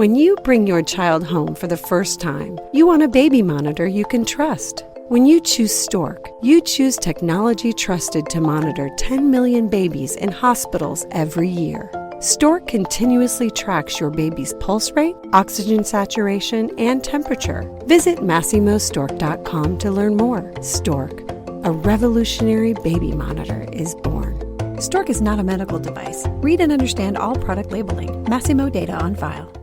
When you bring your child home for the first time, you want a baby monitor you can trust. When you choose Stork, you choose technology trusted to monitor 10 million babies in hospitals every year. Stork continuously tracks your baby's pulse rate, oxygen saturation, and temperature. Visit MassimoStork.com to learn more. Stork, a revolutionary baby monitor, is born. Stork is not a medical device. Read and understand all product labeling. Massimo data on file.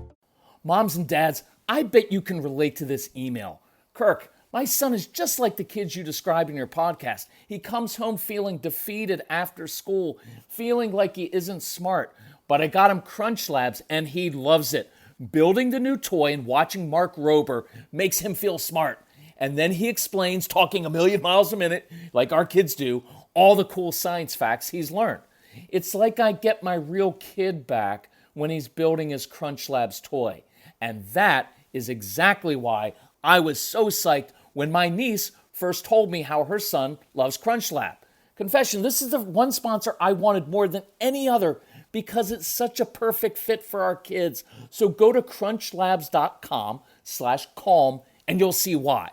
Moms and dads, I bet you can relate to this email. Kirk, my son is just like the kids you described in your podcast. He comes home feeling defeated after school, feeling like he isn't smart. But I got him Crunch Labs and he loves it. Building the new toy and watching Mark Rober makes him feel smart. And then he explains, talking a million miles a minute, like our kids do, all the cool science facts he's learned. It's like I get my real kid back when he's building his Crunch Labs toy. And that is exactly why I was so psyched when my niece first told me how her son loves Crunch Lab. Confession, this is the one sponsor I wanted more than any other because it's such a perfect fit for our kids. So go to crunchlabs.com/calm and you'll see why.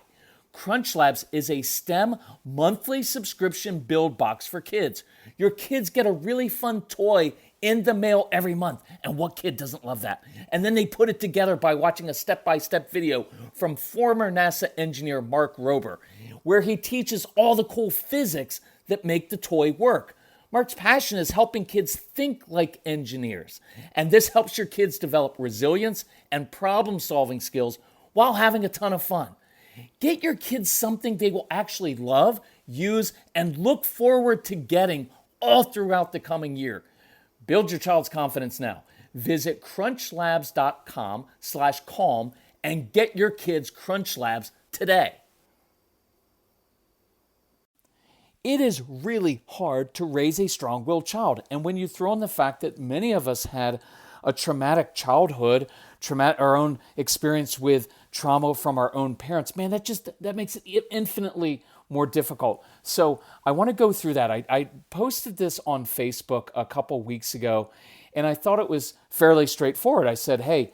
Crunch Labs is a STEM monthly subscription build box for kids. Your kids get a really fun toy in the mail every month. And what kid doesn't love that? And then they put it together by watching a step-by-step video from former NASA engineer Mark Rober, where he teaches all the cool physics that make the toy work. Mark's passion is helping kids think like engineers. And this helps your kids develop resilience and problem-solving skills while having a ton of fun. Get your kids something they will actually love, use, and look forward to getting all throughout the coming year. Build your child's confidence now. Visit crunchlabs.com/calm and get your kids Crunch Labs today. It is really hard to raise a strong-willed child. And when you throw in the fact that many of us had a traumatic childhood, our own experience with trauma from our own parents, man, that makes it infinitely more difficult. So I want to go through that. I posted this on Facebook a couple weeks ago, and I thought it was fairly straightforward. I said, hey,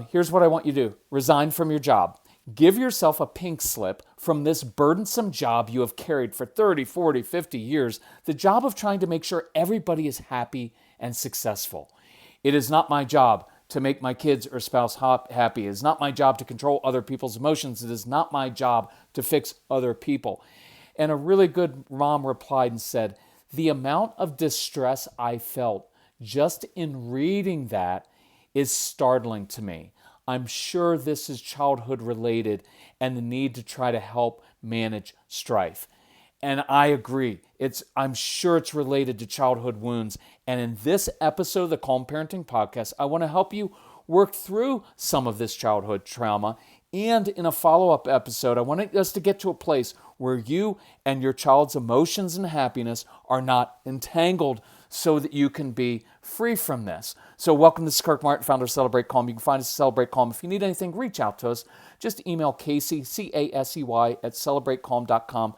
here's what I want you to do. Resign from your job. Give yourself a pink slip from this burdensome job you have carried for 30, 40, 50 years, the job of trying to make sure everybody is happy and successful. It is not my job to make my kids or spouse happy. It is not my job to control other people's emotions. It is not my job to fix other people. And a really good mom replied and said, the amount of distress I felt just in reading that is startling to me. I'm sure this is childhood related and the need to try to help manage strife. And I agree. I'm sure it's related to childhood wounds. And in this episode of the Calm Parenting Podcast, I want to help you work through some of this childhood trauma. And in a follow-up episode, I want us to get to a place where you and your child's emotions and happiness are not entangled so that you can be free from this. So welcome, this is Kirk Martin, founder of Celebrate Calm. You can find us at Celebrate Calm. If you need anything, reach out to us. Just email Casey, C-A-S-E-Y, at celebratecalm.com.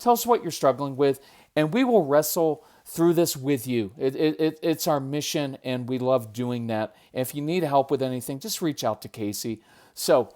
Tell us what you're struggling with, and we will wrestle through this with you. It's our mission, and we love doing that. And if you need help with anything, just reach out to Casey. So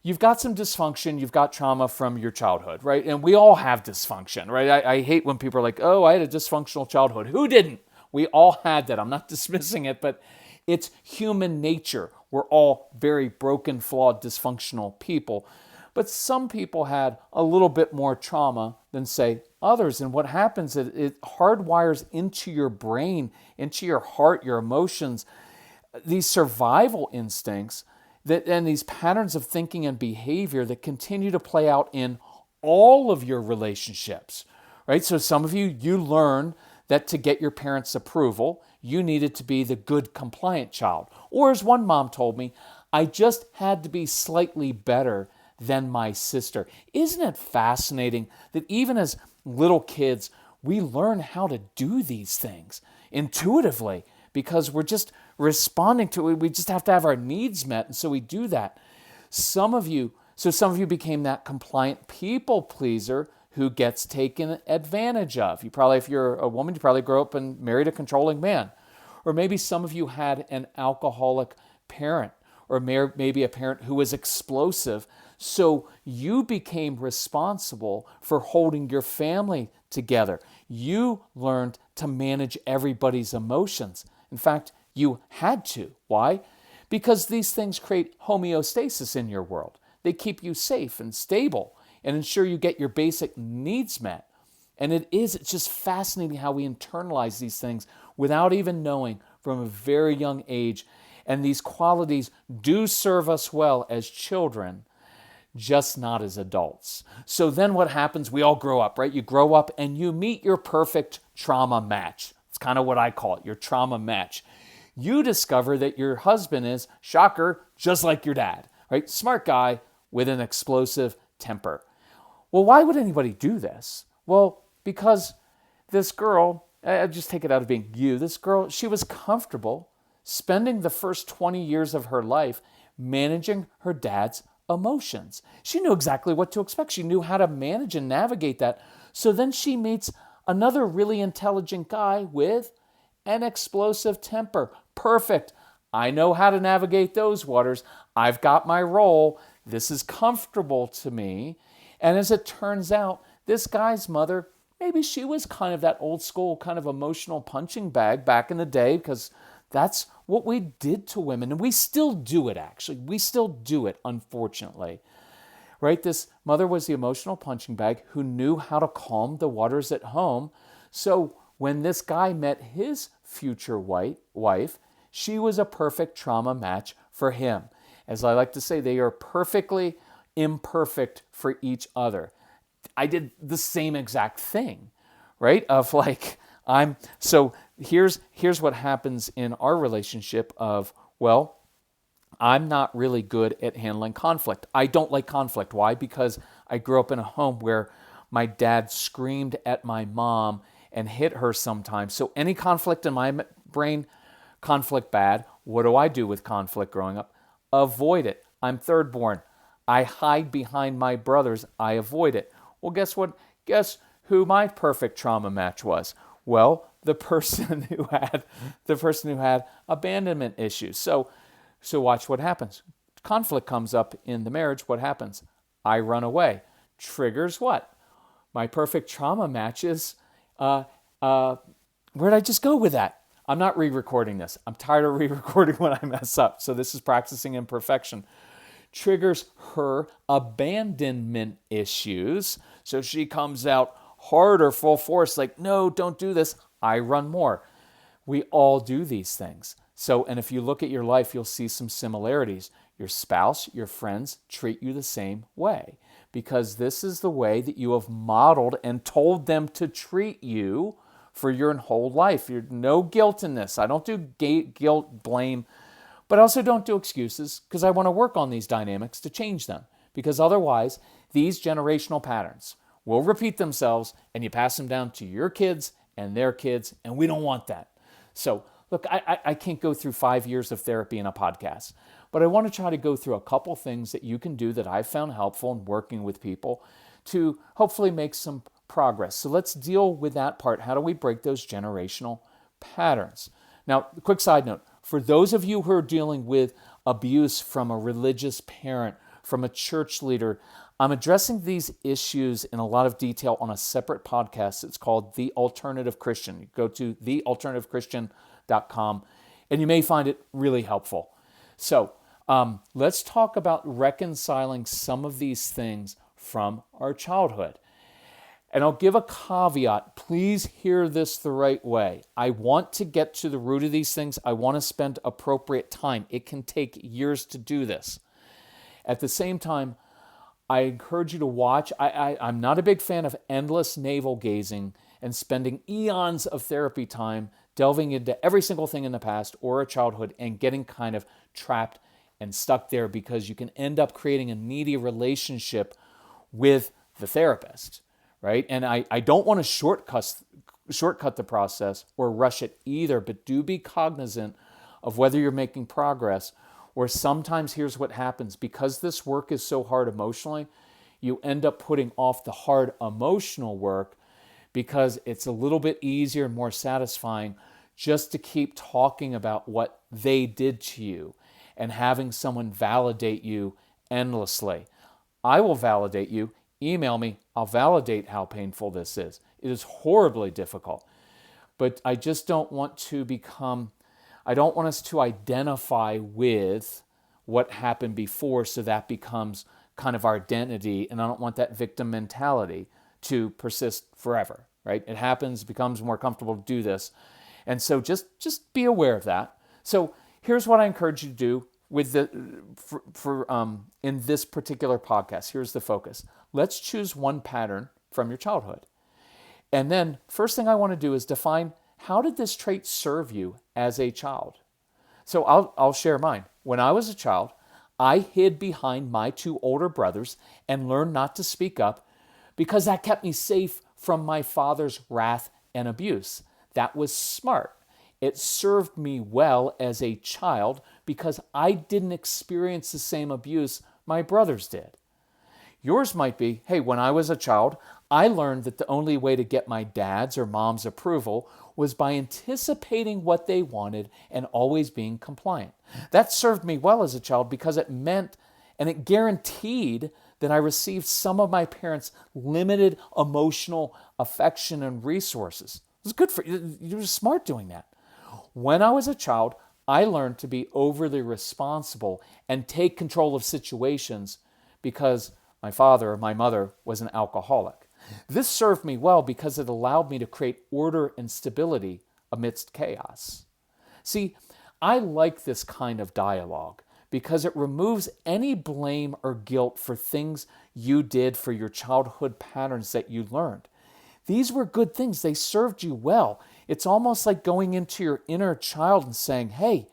you've got some dysfunction, you've got trauma from your childhood, right? And we all have dysfunction, right? I hate when people are like, oh, I had a dysfunctional childhood. Who didn't? We all had that. I'm not dismissing it, but it's human nature. We're all very broken, flawed, dysfunctional people. But some people had a little bit more trauma than, say, others. And what happens is it hardwires into your brain, into your heart, your emotions, these survival instincts and these patterns of thinking and behavior that continue to play out in all of your relationships, right? So some of you learn that to get your parents' approval, you needed to be the good, compliant child. Or as one mom told me, I just had to be slightly better than my sister. Isn't it fascinating that even as little kids, we learn how to do these things intuitively because we're just responding to it. We just have to have our needs met, and so we do that. Some of you became that compliant people pleaser who gets taken advantage of. If you're a woman, you probably grew up and married a controlling man. Or maybe some of you had an alcoholic parent. or maybe a parent who was explosive. So you became responsible for holding your family together. You learned to manage everybody's emotions. In fact, you had to. Why? Because these things create homeostasis in your world. They keep you safe and stable and ensure you get your basic needs met. And it's just fascinating how we internalize these things without even knowing from a very young age. And these qualities do serve us well as children, just not as adults. So then what happens? We all grow up, right? You grow up and you meet your perfect trauma match. It's kind of what I call it, your trauma match. You discover that your husband is, shocker, just like your dad, right? Smart guy with an explosive temper. Well, why would anybody do this? Well, because this girl, I just take it out of being you, this girl, she was comfortable spending the first 20 years of her life managing her dad's emotions. She knew exactly what to expect. She knew how to manage and navigate that. So then she meets another really intelligent guy with an explosive temper. Perfect. I know how to navigate those waters. I've got my role. This is comfortable to me. And as it turns out, this guy's mother, maybe she was kind of that old school kind of emotional punching bag back in the day, because that's what we did to women. And we still do it, actually. We still do it, unfortunately. Right? This mother was the emotional punching bag who knew how to calm the waters at home. So when this guy met his future wife, she was a perfect trauma match for him. As I like to say, they are perfectly imperfect for each other. I did the same exact thing, right? Of like, so here's what happens in our relationship of, well, I'm not really good at handling conflict. I don't like conflict. Why? Because I grew up in a home where my dad screamed at my mom and hit her sometimes. So any conflict in my brain, conflict bad. What do I do with conflict growing up? Avoid it. I'm third born. I hide behind my brothers. I avoid it. Well, guess what? Guess who my perfect trauma match was? Well, the person who had abandonment issues. So watch what happens. Conflict comes up in the marriage. What happens? I run away. Triggers what? My perfect trauma match is, where'd I just go with that? I'm not re-recording this. I'm tired of re-recording when I mess up. So this is practicing imperfection. Triggers her abandonment issues. So she comes out harder, full force, like, no, don't do this. I run more. We all do these things. So, and if you look at your life, you'll see some similarities. Your spouse, your friends treat you the same way because this is the way that you have modeled and told them to treat you for your whole life. You're no guilt in this. I don't do guilt, blame, but I also don't do excuses because I want to work on these dynamics to change them, because otherwise these generational patterns will repeat themselves and you pass them down to your kids and their kids, and we don't want that. So look, I can't go through 5 years of therapy in a podcast, but I want to try to go through a couple things that you can do that I've found helpful in working with people to hopefully make some progress. So let's deal with that part. How do we break those generational patterns? Now, quick side note, for those of you who are dealing with abuse from a religious parent, from a church leader, I'm addressing these issues in a lot of detail on a separate podcast. It's called The Alternative Christian. You go to thealternativechristian.com and you may find it really helpful. So let's talk about reconciling some of these things from our childhood. And I'll give a caveat. Please hear this the right way. I want to get to the root of these things. I want to spend appropriate time. It can take years to do this. At the same time, I encourage you to watch. I'm not a big fan of endless navel gazing and spending eons of therapy time delving into every single thing in the past or a childhood and getting kind of trapped and stuck there, because you can end up creating a needy relationship with the therapist, right? And I don't want to shortcut the process or rush it either, but do be cognizant of whether you're making progress. Or sometimes here's what happens. Because this work is so hard emotionally, you end up putting off the hard emotional work because it's a little bit easier and more satisfying just to keep talking about what they did to you. and having someone validate you endlessly. I will validate you. Email me. I'll validate how painful this is. It is horribly difficult. But I just don't want I don't want us to identify with what happened before so that becomes kind of our identity. And I don't want that victim mentality to persist forever, right? It happens, becomes more comfortable to do this. And so just be aware of that. So here's what I encourage you to do with in this particular podcast. Here's the focus. Let's choose one pattern from your childhood. And then first thing I want to do is define, how did this trait serve you as a child? So I'll share mine. When I was a child, I hid behind my two older brothers and learned not to speak up because that kept me safe from my father's wrath and abuse. That was smart. It served me well as a child because I didn't experience the same abuse my brothers did. Yours might be, hey, when I was a child, I learned that the only way to get my dad's or mom's approval was by anticipating what they wanted and always being compliant. That served me well as a child because it meant and it guaranteed that I received some of my parents' limited emotional affection and resources. It was good for you. You were smart doing that. When I was a child, I learned to be overly responsible and take control of situations because my father or my mother was an alcoholic. This served me well because it allowed me to create order and stability amidst chaos. See, I like this kind of dialogue because it removes any blame or guilt for things you did, for your childhood patterns that you learned. These were good things. They served you well. It's almost like going into your inner child and saying, hey,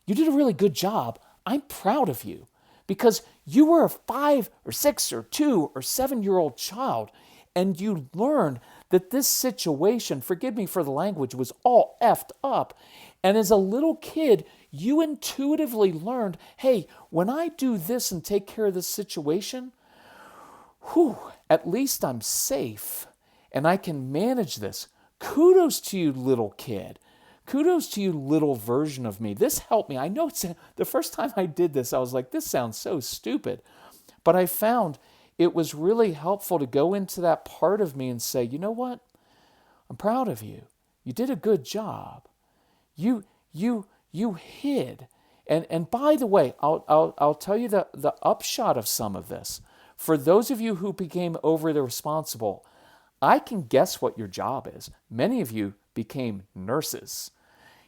you did a really good job. I'm proud of you because you were a 5 or 6 or 2 or 7-year-old child and you learned that this situation, forgive me for the language, was all effed up. And as a little kid, you intuitively learned, hey, when I do this and take care of this situation, at least I'm safe and I can manage this. Kudos to you, little kid. Kudos to you, little version of me. This helped me. I know the first time I did this, I was like, this sounds so stupid. But I found it was really helpful to go into that part of me and say, you know what? I'm proud of you. You did a good job. You hid. And by the way, I'll tell you the upshot of some of this. For those of you who became overly responsible, I can guess what your job is. Many of you became nurses.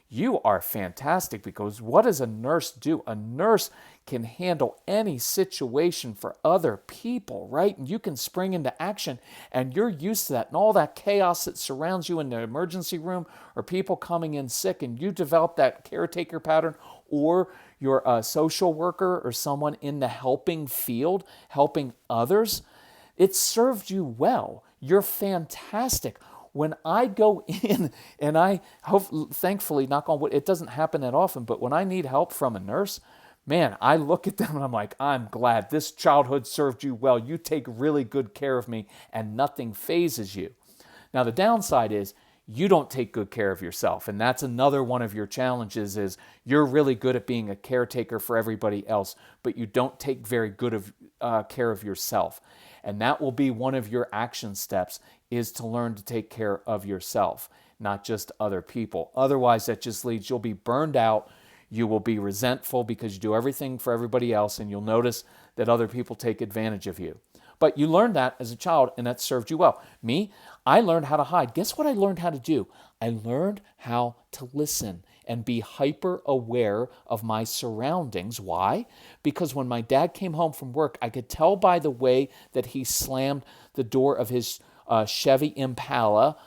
You are fantastic because what does a nurse do? A nurse can handle any situation for other people, right? And you can spring into action and you're used to that and all that chaos that surrounds you in the emergency room or people coming in sick, and you develop that caretaker pattern, or you're a social worker or someone in the helping field, helping others. It served you well. You're fantastic. When I go in and I hope, thankfully, knock on wood, it doesn't happen that often, but when I need help from a nurse, man, I look at them and I'm like, I'm glad this childhood served you well. You take really good care of me and nothing phases you. Now, the downside is you don't take good care of yourself. And that's another one of your challenges is you're really good at being a caretaker for everybody else, but you don't take very good care of yourself. And that will be one of your action steps, is to learn to take care of yourself, not just other people. Otherwise, that just leads, you'll be burned out. You will be resentful because you do everything for everybody else, and you'll notice that other people take advantage of you. But you learned that as a child, and that served you well. Me, I learned how to hide. Guess what I learned how to do? I learned how to listen and be hyper aware of my surroundings. Why? Because when my dad came home from work, I could tell by the way that he slammed the door of his Chevy Impala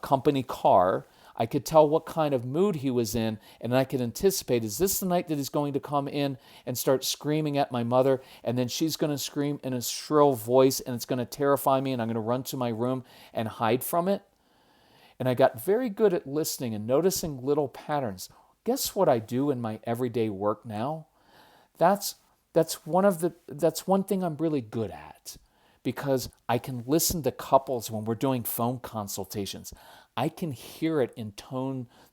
company car. I could tell what kind of mood he was in, and I could anticipate, is this the night that he's going to come in and start screaming at my mother, and then she's going to scream in a shrill voice, and it's going to terrify me, and I'm going to run to my room and hide from it? And I got very good at listening and noticing little patterns. Guess what I do in my everyday work now? That's one thing I'm really good at, because I can listen to couples when we're doing phone consultations. I can hear it in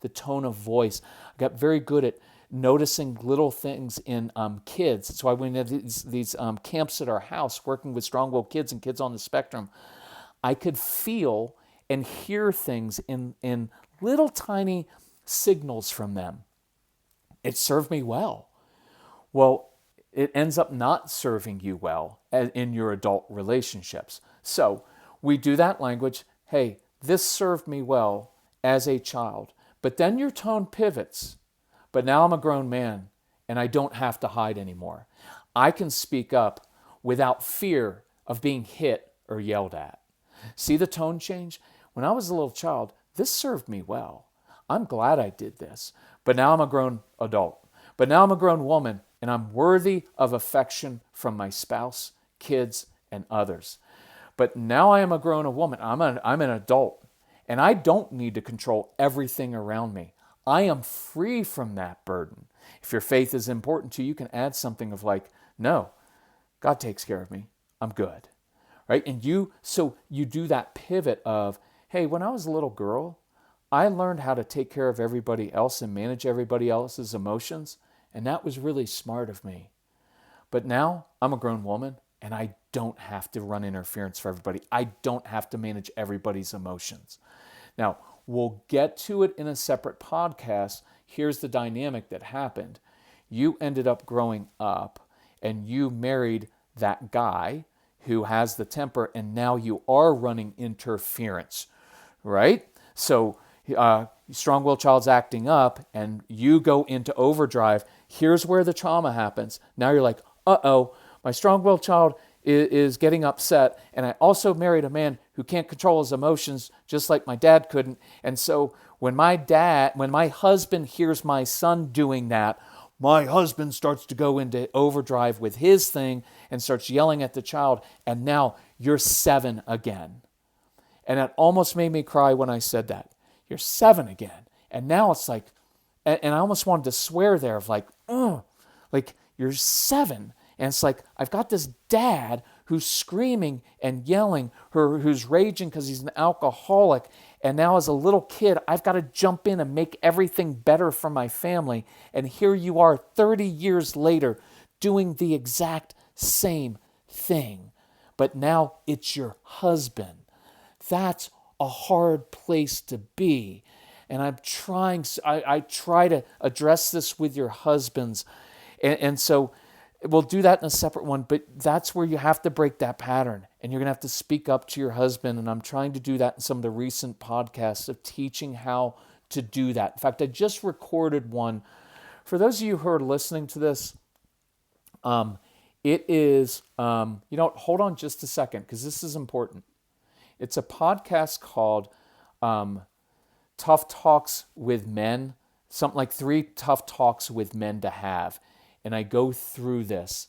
the tone of voice. I got very good at noticing little things in kids. That's why we have these camps at our house working with strong-willed kids and kids on the spectrum. I could feel and hear things in little tiny signals from them. It served me well. Well, it ends up not serving you well in your adult relationships. So we do that language. Hey, this served me well as a child. But then your tone pivots. But now I'm a grown man and I don't have to hide anymore. I can speak up without fear of being hit or yelled at. See the tone change? When I was a little child, this served me well. I'm glad I did this. But now I'm a grown adult. But now I'm a grown woman and I'm worthy of affection from my spouse, kids, and others. But now I am a grown woman. I'm an adult. And I don't need to control everything around me. I am free from that burden. If your faith is important to you, you can add something of like, no, God takes care of me. I'm good. Right? And so you do that pivot of, hey, when I was a little girl, I learned how to take care of everybody else and manage everybody else's emotions. And that was really smart of me. But now I'm a grown woman and I don't have to run interference for everybody. I don't have to manage everybody's emotions. Now, we'll get to it in a separate podcast. Here's the dynamic that happened. You ended up growing up and you married that guy who has the temper, and now you are running interference, right? So strong-willed child's acting up and you go into overdrive. Here's where the trauma happens. Now you're like, uh-oh, my strong-willed child is getting upset, and I also married a man who can't control his emotions just like my dad couldn't. And so when my husband hears my son doing that, my husband starts to go into overdrive with his thing and starts yelling at the child, and now you're 7 again. And it almost made me cry when I said that. You're 7 again. And now it's like, and I almost wanted to swear there of like, like you're 7. And it's like, I've got this dad who's screaming and yelling, who's raging because he's an alcoholic. And now as a little kid, I've got to jump in and make everything better for my family. And here you are 30 years later doing the exact same thing. But now it's your husband. That's a hard place to be. And I try to address this with your husbands. And so we'll do that in a separate one, but that's where you have to break that pattern. And you're going to have to speak up to your husband. And I'm trying to do that in some of the recent podcasts of teaching how to do that. In fact, I just recorded one. For those of you who are listening to this, it is, hold on just a second, because this is important. It's a podcast called Tough Talks with Men, something like 3 Tough Talks with Men to Have. And I go through this.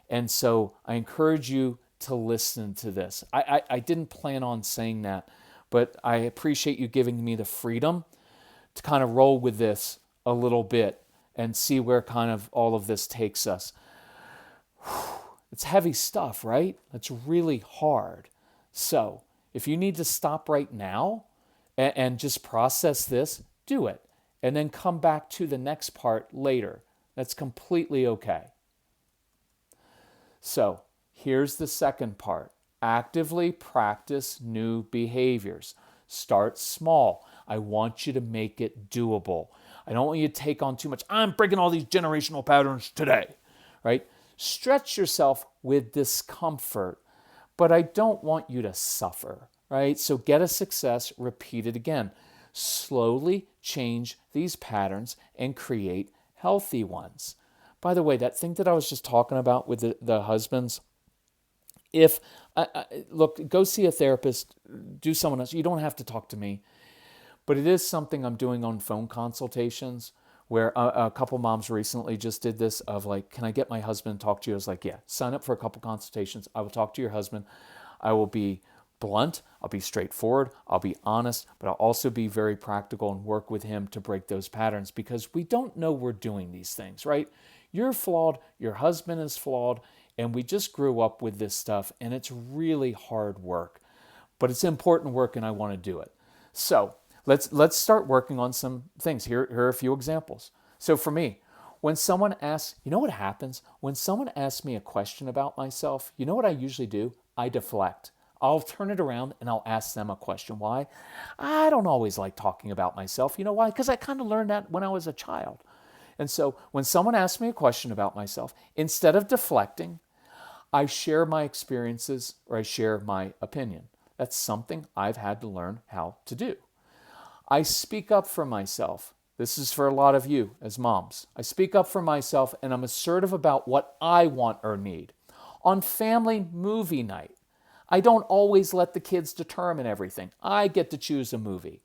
And so I encourage you to listen to this. I didn't plan on saying that, but I appreciate you giving me the freedom to kind of roll with this a little bit and see where kind of all of this takes us. It's heavy stuff, right? It's really hard. So if you need to stop right now and just process this, do it. And then come back to the next part later. That's completely okay. So here's the second part. Actively practice new behaviors. Start small. I want you to make it doable. I don't want you to take on too much. I'm breaking all these generational patterns today, right? Stretch yourself with discomfort, but I don't want you to suffer, right? So get a success, repeat it again. Slowly change these patterns and create healthy ones. By the way, that thing that I was just talking about with the husbands, look, go see a therapist, do someone else. You don't have to talk to me. But it is something I'm doing on phone consultations where a couple moms recently just did this of like, can I get my husband to talk to you? I was like, yeah, sign up for a couple consultations. I will talk to your husband. I will be blunt. I'll be straightforward. I'll be honest, but I'll also be very practical and work with him to break those patterns because we don't know we're doing these things, right? You're flawed. Your husband is flawed. And we just grew up with this stuff and it's really hard work, but it's important work and I want to do it. So let's start working on some things. Here are a few examples. So for me, When someone asks, you know what happens? When someone asks me a question about myself, you know what I usually do? I deflect. I'll turn it around and I'll ask them a question. Why? I don't always like talking about myself. You know why? Because I kind of learned that when I was a child. And so when someone asks me a question about myself, instead of deflecting, I share my experiences or I share my opinion. That's something I've had to learn how to do. I speak up for myself. This is for a lot of you as moms. I speak up for myself and I'm assertive about what I want or need. On family movie night, I don't always let the kids determine everything. I get to choose a movie.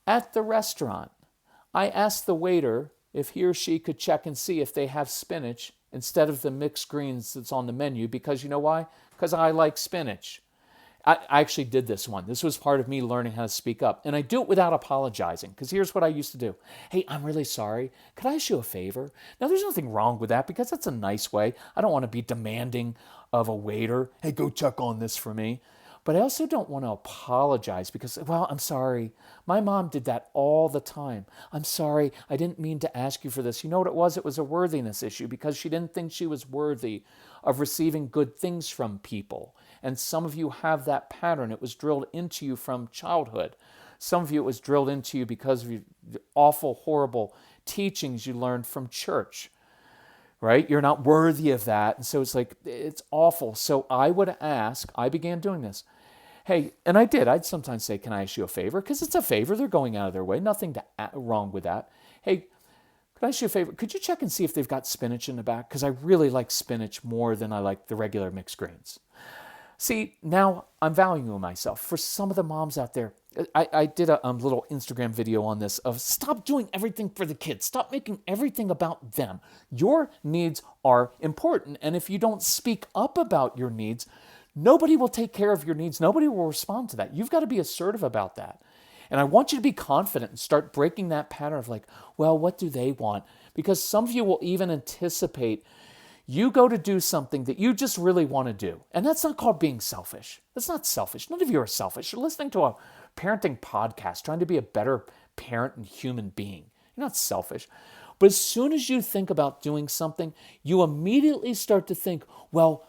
At the restaurant, I ask the waiter if he or she could check and see if they have spinach instead of the mixed greens that's on the menu, because you know why? Because I like spinach. I actually did this one. This was part of me learning how to speak up. And I do it without apologizing, because here's what I used to do. Hey, I'm really sorry. Could I ask you a favor? Now, there's nothing wrong with that, because that's a nice way. I don't want to be demanding of a waiter. Hey, go check on this for me. But I also don't want to apologize because, well, I'm sorry. My mom did that all the time. I'm sorry. I didn't mean to ask you for this. You know what it was? It was a worthiness issue because she didn't think she was worthy of receiving good things from people. And some of you have that pattern. It was drilled into you from childhood. Some of you, it was drilled into you because of the awful, horrible teachings you learned from church. Right? You're not worthy of that. And so it's like, it's awful. So I began doing this. Hey, and I did. I'd sometimes say, can I ask you a favor? Because it's a favor. They're going out of their way. Nothing wrong with that. Hey, could I ask you a favor? Could you check and see if they've got spinach in the back? Because I really like spinach more than I like the regular mixed greens. See, now I'm valuing myself. For some of the moms out there, I did a little Instagram video on this of stop doing everything for the kids. Stop making everything about them. Your needs are important. And if you don't speak up about your needs, nobody will take care of your needs. Nobody will respond to that. You've got to be assertive about that. And I want you to be confident and start breaking that pattern of like, well, what do they want? Because some of you will even anticipate you go to do something that you just really want to do. And that's not called being selfish. That's not selfish. None of you are selfish. You're listening to a parenting podcast, trying to be a better parent and human being. You're not selfish. But as soon as you think about doing something, you immediately start to think, well,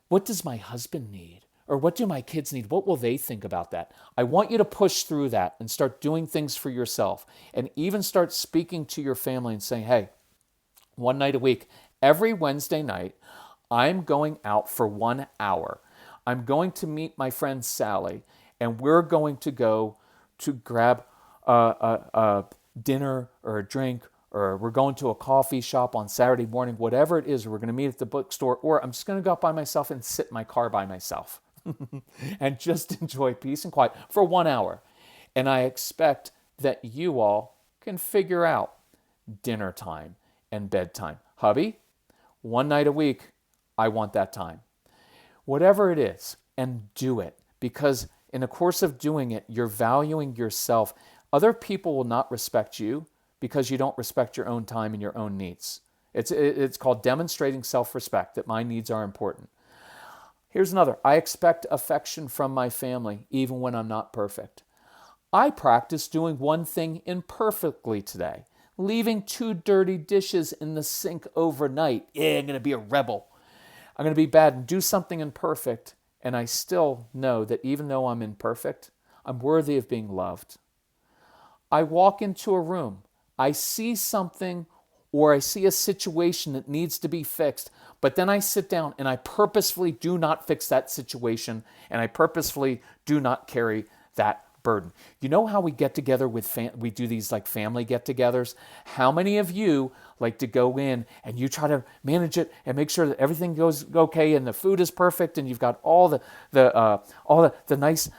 what does my husband need? Or what do my kids need? What will they think about that? I want you to push through that and start doing things for yourself and even start speaking to your family and saying, hey, one night a week, every Wednesday night, I'm going out for 1 hour. I'm going to meet my friend Sally, and we're going to go to grab a dinner or a drink, or we're going to a coffee shop on Saturday morning, whatever it is, or we're going to meet at the bookstore, or I'm just going to go out by myself and sit in my car by myself and just enjoy peace and quiet for 1 hour. And I expect that you all can figure out dinner time and bedtime. Hubby, one night a week, I want that time. Whatever it is, and do it. Because in the course of doing it, you're valuing yourself. Other people will not respect you because you don't respect your own time and your own needs. It's called demonstrating self-respect, that my needs are important. Here's another. I expect affection from my family even when I'm not perfect. I practice doing one thing imperfectly today. Leaving 2 dirty dishes in the sink overnight. Yeah, I'm going to be a rebel. I'm going to be bad and do something imperfect. And I still know that even though I'm imperfect, I'm worthy of being loved. I walk into a room. I see something or I see a situation that needs to be fixed. But then I sit down and I purposefully do not fix that situation. And I purposefully do not carry that burden. You know how we get together with we do these like family get-togethers? How many of you like to go in and you try to manage it and make sure that everything goes okay and the food is perfect and you've got all the nice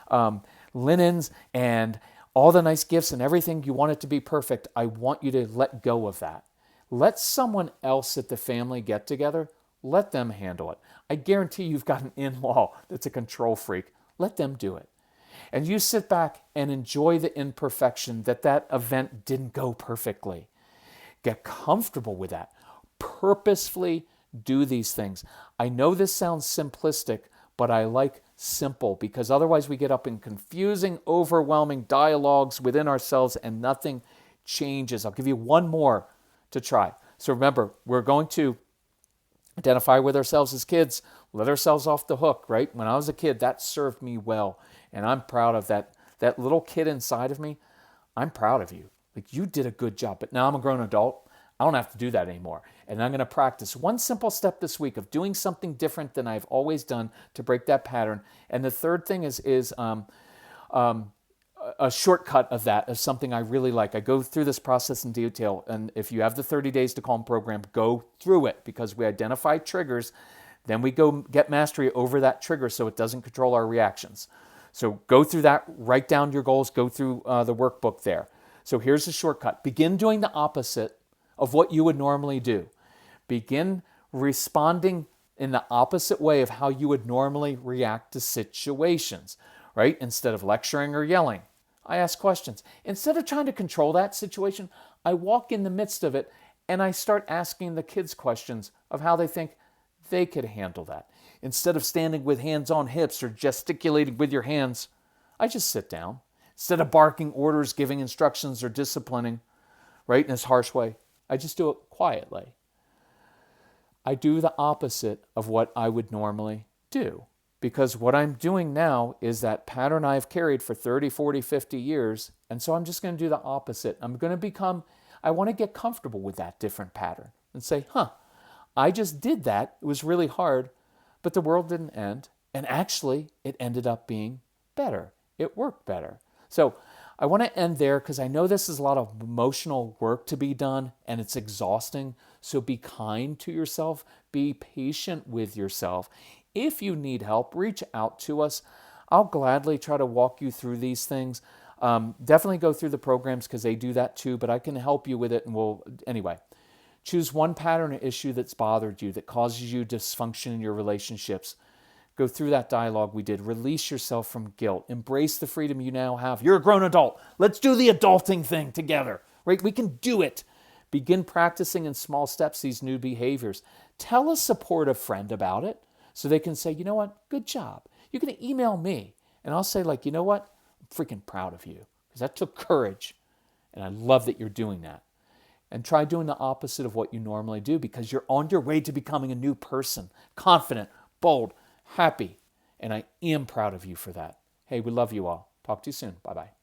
linens and all the nice gifts and everything, you want it to be perfect? I want you to let go of that. Let someone else at the family get-together, let them handle it. I guarantee you've got an in-law that's a control freak. Let them do it. And you sit back and enjoy the imperfection that event didn't go perfectly. Get comfortable with that. Purposefully do these things. I know this sounds simplistic, but I like simple because otherwise we get up in confusing, overwhelming dialogues within ourselves and nothing changes. I'll give you one more to try. So remember, we're going to identify with ourselves as kids, let ourselves off the hook, right? When I was a kid, that served me well. And I'm proud of that. That little kid inside of me, I'm proud of you. Like, you did a good job. But now I'm a grown adult. I don't have to do that anymore. And I'm going to practice one simple step this week of doing something different than I've always done to break that pattern. And the third thing is a shortcut of that, of something I really like. I go through this process in detail, and if you have the 30 Days to Calm program, go through it, because we identify triggers, then we go get mastery over that trigger so it doesn't control our reactions. So go through that, write down your goals, go through the workbook there. So here's the shortcut. Begin doing the opposite of what you would normally do. Begin responding in the opposite way of how you would normally react to situations, right? Instead of lecturing or yelling, I ask questions. Instead of trying to control that situation, I walk in the midst of it and I start asking the kids questions of how they think they could handle that. Instead of standing with hands on hips or gesticulating with your hands, I just sit down. Instead of barking orders, giving instructions, or disciplining, right, in this harsh way, I just do it quietly. I do the opposite of what I would normally do. Because what I'm doing now is that pattern I've carried for 30, 40, 50 years. And so I'm just going to do the opposite. I want to get comfortable with that different pattern and say, I just did that. It was really hard, but the world didn't end. And actually, it ended up being better. It worked better. So I want to end there because I know this is a lot of emotional work to be done and it's exhausting. So be kind to yourself. Be patient with yourself. If you need help, reach out to us. I'll gladly try to walk you through these things. Definitely go through the programs because they do that too, but I can help you with it. And anyway, choose one pattern or issue that's bothered you, that causes you dysfunction in your relationships. Go through that dialogue we did. Release yourself from guilt. Embrace the freedom you now have. You're a grown adult. Let's do the adulting thing together, right? We can do it. Begin practicing in small steps these new behaviors. Tell a supportive friend about it so they can say, you know what, good job. You can email me and I'll say, like, you know what, I'm freaking proud of you because that took courage and I love that you're doing that. And try doing the opposite of what you normally do because you're on your way to becoming a new person, confident, bold, happy, and I am proud of you for that. Hey, we love you all. Talk to you soon. Bye-bye.